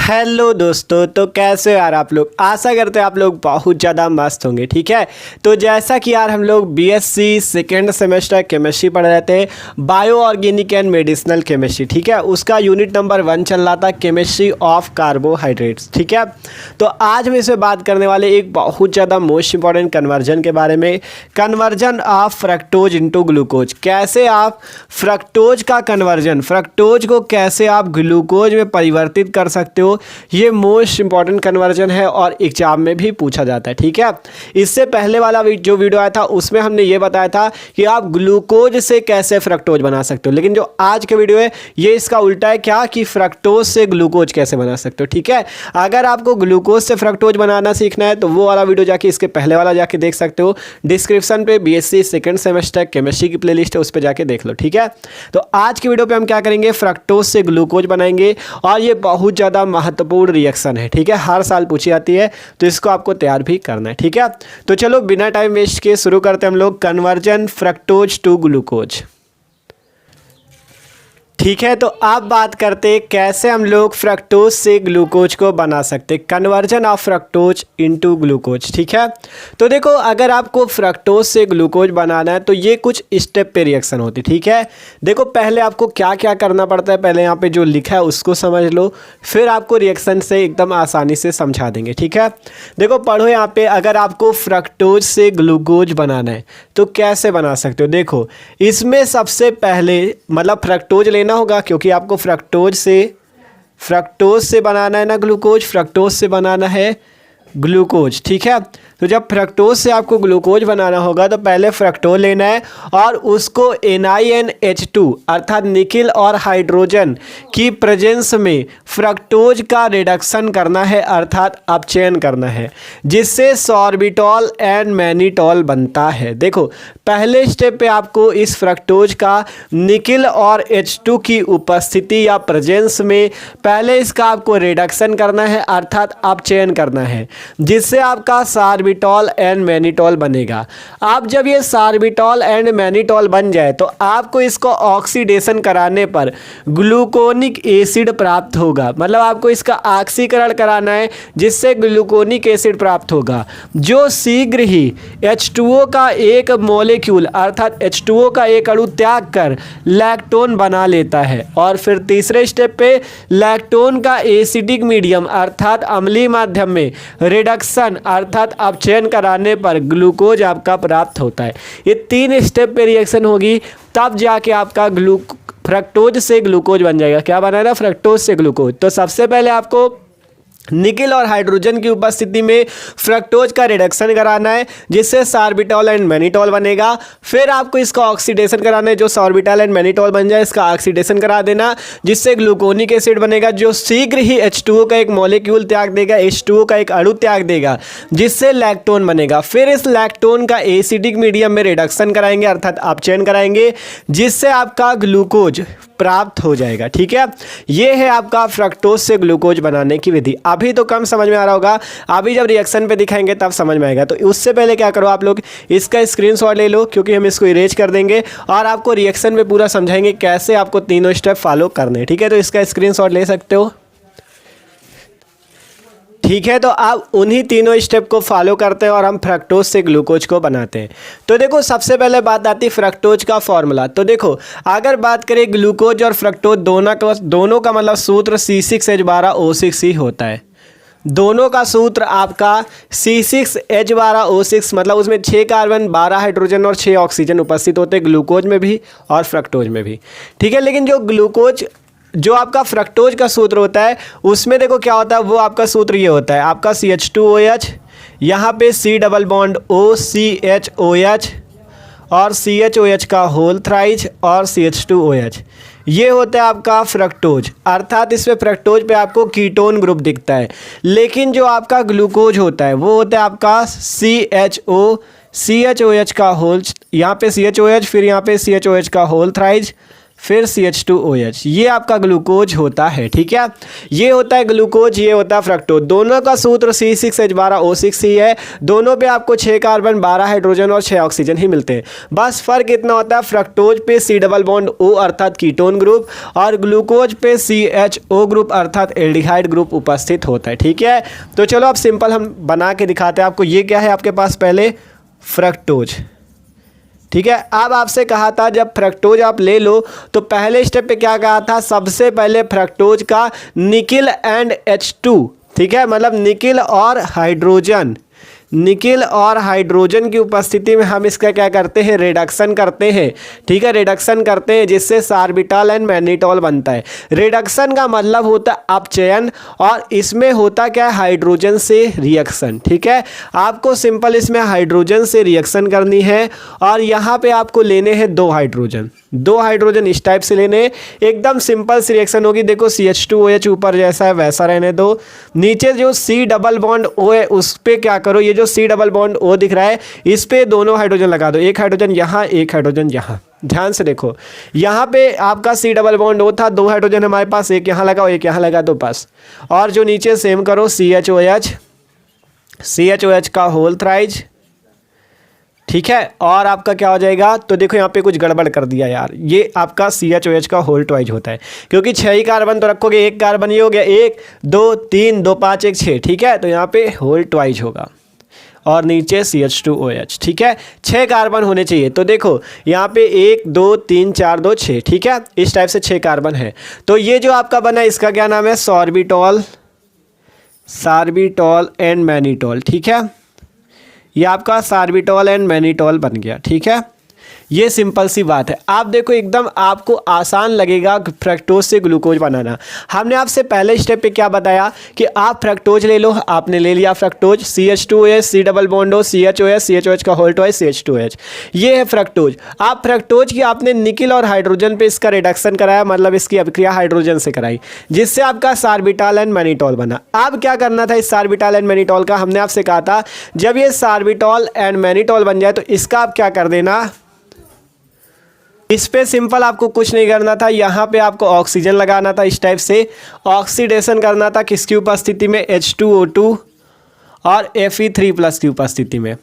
Hello दोस्तों, तो कैसे यार आप लोग। आशा करते हैं आप लोग बहुत ज़्यादा मस्त होंगे। ठीक है, तो जैसा कि यार हम लोग बीएससी सेकेंड सेमेस्टर केमिस्ट्री पढ़ रहे थे, bio organic and medicinal chemistry. ठीक है, उसका यूनिट नंबर 1 चल रहा था, केमिस्ट्री ऑफ कार्बोहाइड्रेट्स। ठीक है, तो आज हम इसमें बात करने वाले एक बहुत ज़्यादा मोस्ट इंपॉर्टेंट कन्वर्जन के बारे में, conversion of fructose into glucose. कैसे आप फ्रक्टोज का कन्वर्जन, फ्रक्टोज को कैसे आप ग्लूकोज में परिवर्तित कर सकते हो, ये मोस्ट इंपॉर्टेंट कन्वर्जन है और एग्जाम में भी पूछा जाता है। ठीक है, इससे पहले वाला जो वीडियो आया था उसमें हमने ये बताया था कि आप ग्लूकोज से कैसे फ्रक्टोज बना सकते हो, लेकिन जो आज के वीडियो है ये इसका उल्टा है, क्या कि फ्रक्टोज से ग्लूकोज कैसे बना सकते हो। ठीक है, अगर आपको ग्लूकोज से फ्रक्टोज बनाना सीखना है तो वो वाला वीडियो जाके इसके पहले वाला जाके देख सकते हो, डिस्क्रिप्शन पे बीएससी सेकंड सेमेस्टर केमिस्ट्री की प्लेलिस्ट है, उस पर जाके देख लो। ठीक है, तो आज की वीडियो पे हम क्या करेंगे, फ्रक्टोज से ग्लूकोज बनाएंगे और ये बहुत ज़्यादा महत्वपूर्ण रिएक्शन है। ठीक है, हर साल पूछी जाती है, तो इसको आपको तैयार भी करना है। ठीक है, तो चलो बिना टाइम वेस्ट किए शुरू करते हैं हम लोग कन्वर्जन फ्रक्टोज टू ग्लूकोज। ठीक है, तो अब बात करते हैं कैसे हम लोग फ्रक्टोज से ग्लूकोज को बना सकते हैं, conversion of fructose into glucose. ठीक है, तो देखो अगर आपको फ्रक्टोज से ग्लूकोज बनाना है तो ये कुछ स्टेप पे रिएक्शन होती है। ठीक है, देखो पहले आपको क्या क्या करना पड़ता है, पहले यहाँ पे जो लिखा है उसको समझ लो, फिर आपको रिएक्शन से एकदम आसानी से समझा देंगे। ठीक है, देखो पढ़ो यहाँ पे, अगर आपको फ्रक्टोज से ग्लूकोज बनाना है तो कैसे बना सकते हो। देखो इसमें सबसे पहले मतलब फ्रक्टोज लेना होगा, क्योंकि आपको फ्रक्टोज से बनाना है ना ग्लूकोज, फ्रक्टोज से बनाना है ग्लूकोज। ठीक है, तो जब फ्रक्टोज से आपको ग्लूकोज बनाना होगा तो पहले फ्रक्टोज लेना है और उसको NiNH2 अर्थात निकिल और हाइड्रोजन की प्रेजेंस में फ्रक्टोज का रिडक्शन करना है, अर्थात अपचयन करना है, जिससे सॉर्बिटॉल एंड मैनिटॉल बनता है। देखो पहले स्टेप पे आपको इस फ्रक्टोज का निकिल और H2 की उपस्थिति या प्रेजेंस में पहले इसका आपको रिडक्शन करना है, अर्थात अपचयन करना है, जिससे आपका सार्बिटॉल एंड मैनिटॉल बनेगा। अब जब ये सार्बिटॉल एंड मैनिटॉल बन जाए तो आपको इसको ऑक्सीडेशन कराने पर ग्लूकोनिक एसिड प्राप्त होगा, मतलब आपको इसका ऑक्सीकरण कराना है जिससे ग्लूकोनिक एसिड प्राप्त होगा, जो शीघ्र ही H2O का एक मॉलिक्यूल अर्थात H2O का एक अणु त्याग कर लैक्टोन बना लेता है। और फिर तीसरे स्टेप पे लैक्टोन का एसिडिक मीडियम अर्थात अम्लीय माध्यम में रिडक्शन अर्थात अपचयन कराने पर ग्लूकोज आपका प्राप्त होता है। ये 3 स्टेप पे रिएक्शन होगी, तब जाके आपका फ्रक्टोज से ग्लूकोज बन जाएगा। क्या बनाना, फ्रक्टोज से ग्लूकोज। तो सबसे पहले आपको निकिल और हाइड्रोजन की उपस्थिति में फ्रक्टोज का रिडक्शन कराना है, जिससे सार्बिटॉल एंड मैनिटॉल बनेगा। फिर आपको इसका ऑक्सीडेशन कराना है, जो सार्बिटॉल एंड मैनिटॉल बन जाए इसका ऑक्सीडेशन करा देना, जिससे ग्लूकोनिक एसिड बनेगा, जो शीघ्र ही H2O का एक मॉलिक्यूल त्याग देगा, H2O का एक अणु त्याग देगा, जिससे लैक्टोन बनेगा। फिर इस लैक्टोन का एसिडिक मीडियम में रिडक्शन कराएंगे अर्थात अपचयन कराएंगे, जिससे आपका ग्लूकोज प्राप्त हो जाएगा। ठीक है, ये है आपका फ्रक्टोज से ग्लूकोज बनाने की विधि। अभी तो कम समझ में आ रहा होगा, अभी जब रिएक्शन पे दिखाएंगे तब समझ में आएगा। तो उससे पहले क्या करो, आप लोग इसका स्क्रीनशॉट ले लो, क्योंकि हम इसको इरेज कर देंगे और आपको रिएक्शन पे पूरा समझाएंगे कैसे आपको तीनों स्टेप फॉलो करने हैं। ठीक है, तो इसका स्क्रीनशॉट ले सकते हो। ठीक है, तो आप उन्हीं तीनों स्टेप को फॉलो करते हैं और हम फ्रक्टोज से ग्लूकोज को बनाते हैं। तो देखो सबसे पहले बात आती है फ्रक्टोज का फॉर्मूला। तो देखो अगर बात करें ग्लूकोज और फ्रक्टोज दोनों का मतलब सूत्र C6H12O6 ही होता है। दोनों का सूत्र आपका C6H12O6, मतलब उसमें 6 कार्बन 12 हाइड्रोजन और 6 ऑक्सीजन उपस्थित होते हैं, ग्लूकोज में भी और फ्रक्टोज में भी। ठीक है, लेकिन जो आपका फ्रक्टोज का सूत्र होता है उसमें देखो क्या होता है, वो आपका सूत्र ये होता है, आपका CH2OH, यहाँ पे C डबल बॉन्ड OCHOH और CHOH का होल थ्राइज और CH2OH, ये होता है आपका फ्रक्टोज, अर्थात इसमें फ्रक्टोज पे आपको कीटोन ग्रुप दिखता है। लेकिन जो आपका ग्लूकोज होता है वो होता है आपका CHOH का होल, यहाँ पे CHOH फिर यहाँ पे CHOH का होल थ्राइज फिर CH2OH, ये आपका ग्लूकोज होता है। ठीक है, ये होता है ग्लूकोज, ये होता है फ्रक्टोज। दोनों का सूत्र C6H12O6 ही है। दोनों पे आपको 6 कार्बन 12 हाइड्रोजन और 6 ऑक्सीजन ही मिलते हैं। बस फर्क इतना होता है, फ्रक्टोज पे C डबल बॉन्ड O अर्थात कीटोन ग्रुप और ग्लूकोज पे CHO ग्रुप अर्थात एल्डिहाइड ग्रुप उपस्थित होता है। ठीक है, तो चलो अब सिंपल हम बना के दिखाते हैं आपको। ये क्या है आपके पास, पहले फ्रक्टोज। ठीक है, अब आपसे कहा था जब फ्रक्टोज आप ले लो तो पहले स्टेप पे क्या कहा था, सबसे पहले फ्रक्टोज का निकिल एंड H2, ठीक है, मतलब निकिल और हाइड्रोजन, निकिल और हाइड्रोजन की उपस्थिति में हम इसका क्या करते हैं, रिडक्शन करते हैं। ठीक है, रिडक्शन करते हैं जिससे सार्बिटॉल एंड मैग्नीटॉल बनता है। रिडक्शन का मतलब होता है अपचयन और इसमें होता क्या है, हाइड्रोजन से रिएक्शन। ठीक है, आपको सिंपल इसमें हाइड्रोजन से रिएक्शन करनी है और यहाँ पे आपको लेने हैं 2 हाइड्रोजन, 2 हाइड्रोजन इस टाइप से लेने, एकदम सिंपल सी रिएक्शन होगी। देखो CH2OH ऊपर जैसा है वैसा रहने दो, नीचे जो C डबल बॉन्ड O है उस पर क्या करो, ये जो C डबल बॉन्ड O दिख रहा है इस पे दोनों हाइड्रोजन लगा दो, एक हाइड्रोजन यहाँ एक हाइड्रोजन यहाँ। ध्यान से देखो, यहाँ पे आपका C डबल बॉन्ड O था, 2 हाइड्रोजन हमारे पास, एक यहाँ लगाओ एक यहाँ लगा दो बस। और जो नीचे सेम करो CHOH, CHOH का होल थ्राइज। ठीक है, और आपका क्या हो जाएगा, तो देखो यहाँ पे कुछ गड़बड़ कर दिया यार, ये आपका CHOH का होल ट्वाइज होता है क्योंकि 6 ही कार्बन तो रखोगे, एक कार्बन ये हो गया, 1 2 3 2 5 1 6। ठीक है, तो यहाँ पे होल ट्वाइज होगा और नीचे CH2OH। ठीक है, 6 कार्बन होने चाहिए। तो देखो यहाँ पे 1 2 3 4 2 6। ठीक है, इस टाइप से 6 कार्बन है। तो ये जो आपका बना इसका क्या नाम है, सॉर्बिटॉल, सार्बिटॉल एंड मैग्नीटॉल। ठीक है, ये आपका सार्बिटॉल एंड मैग्नीटॉल बन गया। ठीक है, ये सिंपल सी बात है। आप देखो एकदम आपको आसान लगेगा फ्रक्टोज से ग्लूकोज बनाना। हमने आपसे पहले स्टेप पे क्या बताया कि आप फ्रक्टोज ले लो, आपने ले लिया fructose, CH2OH, C double bond O, CHOH, CHOH का होल ट्वाइस CH2OH, ये है फ्रक्टोज। आप फ्रक्टोज की आपने निकिल और हाइड्रोजन पे इसका रिडक्शन कराया, मतलब इसकी अभिक्रिया हाइड्रोजन से कराई जिससे आपका सार्बिटॉल एंड मैग्नीटॉल बना। अब क्या करना था इस सार्बिटॉल एंड मैग्नीटॉल का, हमने आपसे कहा था जब ये सार्बिटॉल एंड मैग्नीटॉल बन जाए तो इसका आप क्या कर देना, इस पे सिंपल आपको कुछ नहीं करना था, यहाँ पे आपको ऑक्सीजन लगाना था, इस टाइप से ऑक्सीडेशन करना था किसकी उपस्थिति में, H2O2 और Fe3+ की उपस्थिति में।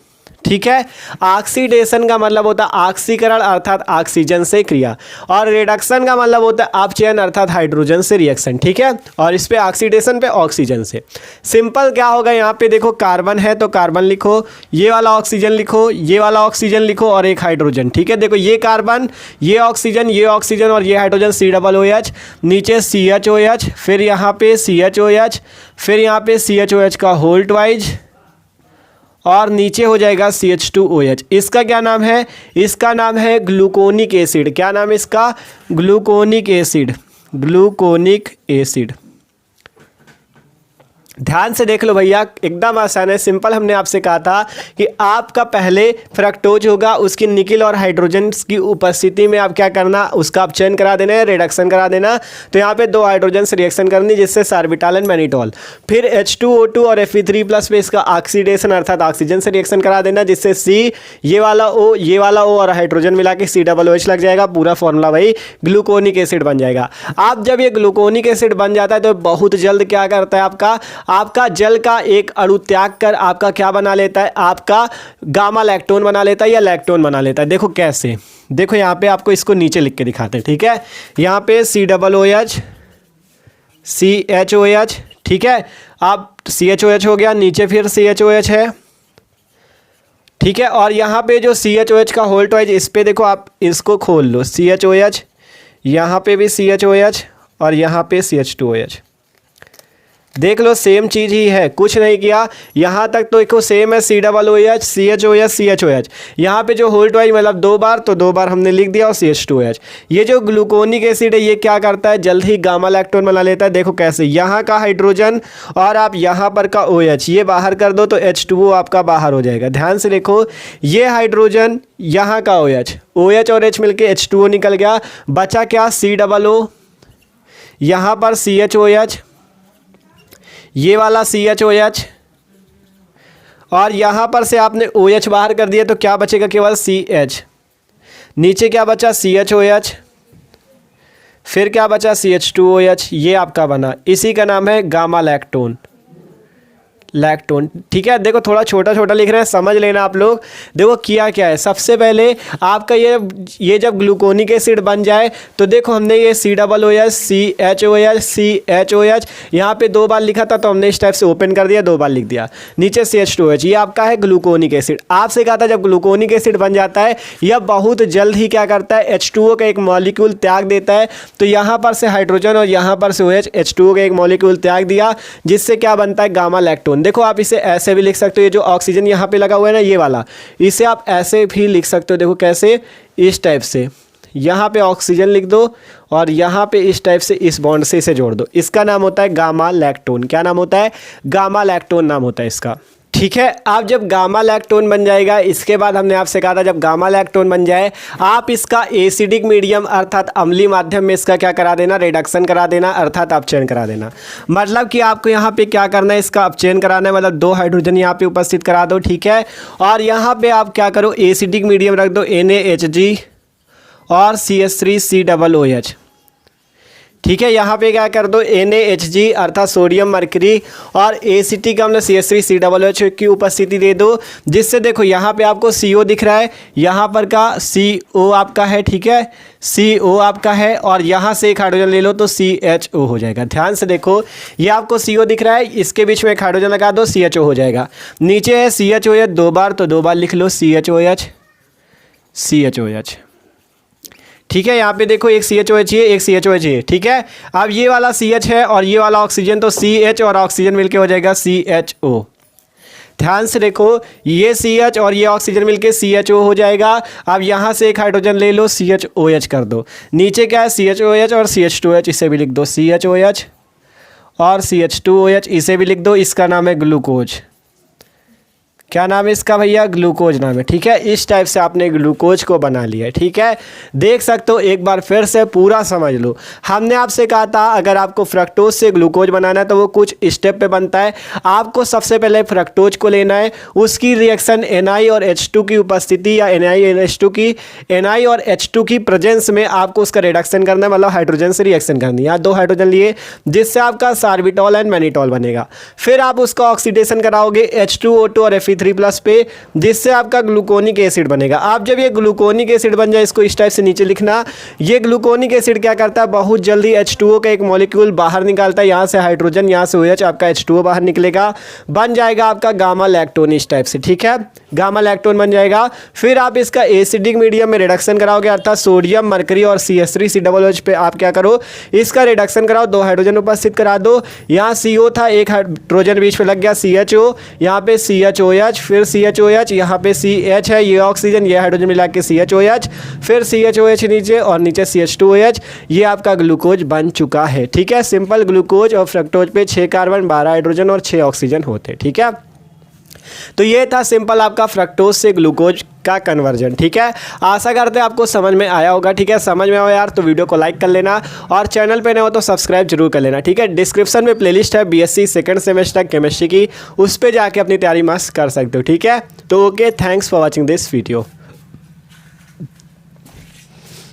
ठीक है, ऑक्सीडेशन का मतलब होता है ऑक्सीकरण अर्थात ऑक्सीजन से क्रिया और रिडक्शन का मतलब होता है अपचयन अर्थात हाइड्रोजन से रिएक्शन। ठीक है, और इस पे ऑक्सीडेशन पे ऑक्सीजन से। सिंपल क्या होगा, यहाँ पे देखो कार्बन है तो कार्बन लिखो, ये वाला ऑक्सीजन लिखो, ये वाला ऑक्सीजन लिखो और एक हाइड्रोजन। ठीक है, देखो ये कार्बन, ये ऑक्सीजन और ये हाइड्रोजन C OOH, नीचे CHOH, फिर यहाँ पे CHOH, फिर यहाँ पे CHOH का होल ट्वाइज और नीचे हो जाएगा CH2OH। इसका क्या नाम है, इसका नाम है ग्लूकोनिक एसिड। क्या नाम है इसका, ग्लूकोनिक एसिड, ग्लूकोनिक एसिड। ध्यान से देख लो भैया, एकदम आसान है, सिंपल। हमने आपसे कहा था कि आपका पहले फ्रक्टोज होगा, उसकी निकिल और हाइड्रोजन की उपस्थिति में आप क्या करना, उसका अपचयन करा देना है, रिडक्शन करा देना। तो यहाँ पे 2 हाइड्रोजन से रिएक्शन करनी जिससे सार्बिटॉल एंड मैग्नीटॉल, फिर H2O2 और Fe3+ पे इसका ऑक्सीडेशन अर्थात ऑक्सीजन से रिएक्शन करा देना जिससे C, ये वाला O और हाइड्रोजन मिला के COOH लग जाएगा, पूरा फॉर्मूला वही ग्लूकोनिक एसिड बन जाएगा। अब जब ये ग्लूकोनिक एसिड बन जाता है तो बहुत जल्द क्या करता है, आपका जल का एक अणु त्याग कर आपका क्या बना लेता है, आपका गामा लैक्टोन बना लेता है या लैक्टोन बना लेता है। देखो कैसे, देखो यहाँ पे आपको इसको नीचे लिख के दिखाते हैं। ठीक है, यहाँ पे COOH, CHOH। ठीक है, अब CHOH हो गया, नीचे फिर CHOH है। ठीक है, और यहाँ पे जो CHOH का होल ट्वाइज, इस पे देखो आप इसको खोल लो, CHOH, यहाँ पे भी CHOH और यहाँ पे CH2OH। देख लो सेम चीज़ ही है, कुछ नहीं किया, यहाँ तक तो देखो सेम है, COOH, CHOH। यहाँ पे जो होल ट्वाइज मतलब 2 बार, तो 2 बार हमने लिख दिया और CH2OH। ये जो ग्लूकोनिक एसिड है ये क्या करता है, जल्द ही गामा लैक्टोन बना लेता है। देखो कैसे, यहाँ का हाइड्रोजन और आप यहाँ पर का OH ये बाहर कर दो तो H2O आपका बाहर हो जाएगा। ध्यान से देखो, ये हाइड्रोजन, यहाँ का OH और H मिलके H2O निकल गया, बचा क्या, COO, यहाँ पर CHOH, ये वाला CHOH और यहाँ पर से आपने OH बाहर कर दिया तो क्या बचेगा, केवल CH। नीचे क्या बचा, CHOH फिर क्या बचा CH2OH, ये आपका बना, इसी का नाम है गामा लैक्टोन। लैक्टोन, ठीक है। देखो थोड़ा छोटा छोटा लिख रहे हैं, समझ लेना आप लोग। देखो किया क्या है, सबसे पहले आपका ये जब ग्लूकोनिक एसिड बन जाए तो देखो हमने ये COOH CHOH यहाँ पे 2 बार लिखा था, तो हमने इस टाइप से ओपन कर दिया, 2 बार लिख दिया। नीचे CH2OH, ये आपका है ग्लूकोनिक एसिड। आपसे कहा था जब ग्लूकोनिक एसिड बन जाता है यह बहुत जल्द ही क्या करता है, H2O का एक मॉलिक्यूल त्याग देता है। तो यहाँ पर से हाइड्रोजन और यहाँ पर से OH, H2O का एक मॉलिक्यूल त्याग दिया, जिससे क्या बनता है गामा लैक्टोन। देखो आप इसे ऐसे भी लिख सकते हो, ये जो ऑक्सीजन यहाँ पे लगा हुआ है ना ये वाला, इसे आप ऐसे भी लिख सकते हो। देखो कैसे, इस टाइप से यहाँ पे ऑक्सीजन लिख दो और यहाँ पे इस टाइप से इस बॉन्ड से इसे जोड़ दो। इसका नाम होता है गामा लैक्टोन। क्या नाम होता है, गामा लैक्टोन नाम होता है इसका, ठीक है। आप जब गामा लैक्टोन बन जाएगा, इसके बाद हमने आपसे कहा था जब गामा लैक्टोन बन जाए आप इसका एसिडिक मीडियम अर्थात अम्लीय माध्यम में इसका क्या करा देना, रिडक्शन करा देना, अर्थात अपचयन करा देना। मतलब कि आपको यहाँ पे क्या करना है, इसका अपचयन कराना है, मतलब 2 हाइड्रोजन यहाँ पे उपस्थित करा दो, ठीक है। और यहाँ पे आप क्या करो, एसिडिक मीडियम रख दो NaHG और CH3COOH, ठीक है। यहाँ पे क्या कर दो NaHG अर्थात सोडियम मरकरी और एसिटिक अम्ल CH3COOH की उपस्थिति दे दो, जिससे देखो यहाँ पे आपको CO दिख रहा है, यहाँ पर का CO आपका है, ठीक है, CO आपका है, और यहाँ से एक हाइड्रोजन ले लो तो CHO हो जाएगा। ध्यान से देखो, ये आपको CO दिख रहा है, इसके बीच में एक हाइड्रोजन लगा दो, CHO हो जाएगा। नीचे है CHOH 2 बार, तो 2 बार लिख लो CHOH, ठीक है। यहाँ पे देखो एक CHOH है, एक CHOH है, ठीक है। अब ये वाला CH है और ये वाला ऑक्सीजन, तो CH और ऑक्सीजन मिलके हो जाएगा CHO। ध्यान से देखो, ये CH और ये ऑक्सीजन मिलके CHO हो जाएगा। अब यहाँ से एक हाइड्रोजन ले लो, CHOH कर दो। नीचे क्या है CHOH और CH2OH, इसे भी लिख दो CHOH और CH2OH, इसे भी लिख दो। इसका नाम है ग्लूकोज। क्या नाम है इसका भैया, ग्लूकोज नाम है, ठीक है। इस टाइप से आपने ग्लूकोज को बना लिया है, ठीक है। देख सकते हो, एक बार फिर से पूरा समझ लो। हमने आपसे कहा था अगर आपको फ्रक्टोज से ग्लूकोज बनाना है तो वो कुछ स्टेप पे बनता है। आपको सबसे पहले फ्रक्टोज को लेना है, उसकी रिएक्शन Na और H2 की उपस्थिति या Na और H2 की प्रेजेंस में आपको उसका रिडक्शन करना है, मतलब हाइड्रोजन से रिएक्शन करनी है। यहाँ 2 हाइड्रोजन लिए, जिससे आपका सार्बिटॉल एंड मैनिटॉल बनेगा। फिर आप उसका ऑक्सीडेशन कराओगे H2O2 और Fe3+ पे, जिससे आपका ग्लूकोनिक एसिड बनेगा। आप जब ये ग्लूकोनिक एसिड बन जाए, इसको इस टाइप से नीचे लिखना। ये ग्लूकोनिक एसिड क्या करता है, बहुत जल्दी H2O का एक मॉलिक्यूल बाहर निकालता है, यहाँ से हाइड्रोजन, यहाँ से OH, आपका H2O बाहर निकलेगा, बन जाएगा आपका गामा लैक्टोन इस टाइप से, ठीक है। गामा लैक्टोन बन जाएगा। फिर आप इसका एसिडिक मीडियम में रिडक्शन कराओगे, अर्थात सोडियम मरकरी और CH3COOH पे आप क्या करो, इसका रिडक्शन कराओ, 2 हाइड्रोजन उपस्थित करा दो। यहाँ CO था, एक हाइड्रोजन बीच में लग गया CHO, यहाँ पे CHOH, फिर CHOH, यहाँ पे CH है, ये ऑक्सीजन, ये हाइड्रोजन मिला के CHOH, फिर CHOH नीचे और नीचे CH2OH। ये आपका ग्लूकोज बन चुका है, ठीक है। सिंपल ग्लूकोज और फ्रक्टोज पे 6 कार्बन 12 हाइड्रोजन और 6 ऑक्सीजन होते, ठीक है। तो ये था सिंपल आपका फ्रक्टोज से ग्लूकोज का कन्वर्जन, ठीक है। आशा करते हैं आपको समझ में आया होगा, ठीक है। समझ में आया यार तो वीडियो को लाइक कर लेना और चैनल पे नए हो तो सब्सक्राइब जरूर कर लेना, ठीक है। डिस्क्रिप्शन में प्लेलिस्ट है BSc सेकंड सेमेस्टर केमिस्ट्री की, उस पर जाके अपनी तैयारी मस्त कर सकते हो, ठीक है। तो okay, thanks for watching this video.